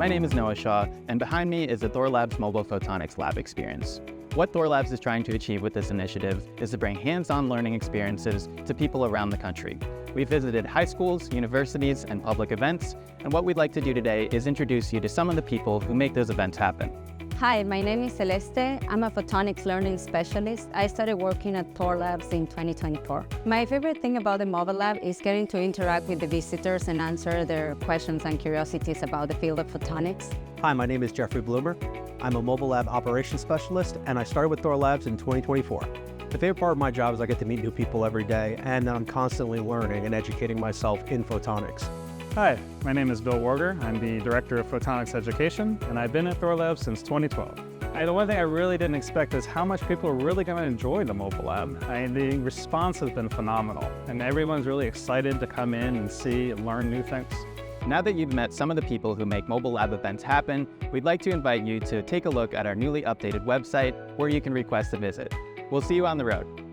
My name is Noah Shaw, and behind me is the Thorlabs Mobile Photonics Lab experience. What Thorlabs is trying to achieve with this initiative is to bring hands-on learning experiences to people around the country. We've visited high schools, universities, and public events, and what we'd like to do today is introduce you to some of the people who make those events happen. Hi, my name is Celeste. I'm a photonics learning specialist. I started working at Thorlabs in 2024. My favorite thing about the mobile lab is getting to interact with the visitors and answer their questions and curiosities about the field of photonics. Hi, my name is Jeffrey Bloomer. I'm a mobile lab operations specialist, and I started with Thorlabs in 2024. The favorite part of my job is I get to meet new people every day, and I'm constantly learning and educating myself in photonics. Hi, my name is Bill Warger. I'm the Director of Photonics Education, and I've been at Thorlabs since 2012. The one thing I really didn't expect is how much people are really going to enjoy the mobile lab. The response has been phenomenal, and everyone's really excited to come in and see and learn new things. Now that you've met some of the people who make mobile lab events happen, we'd like to invite you to take a look at our newly updated website where you can request a visit. We'll see you on the road.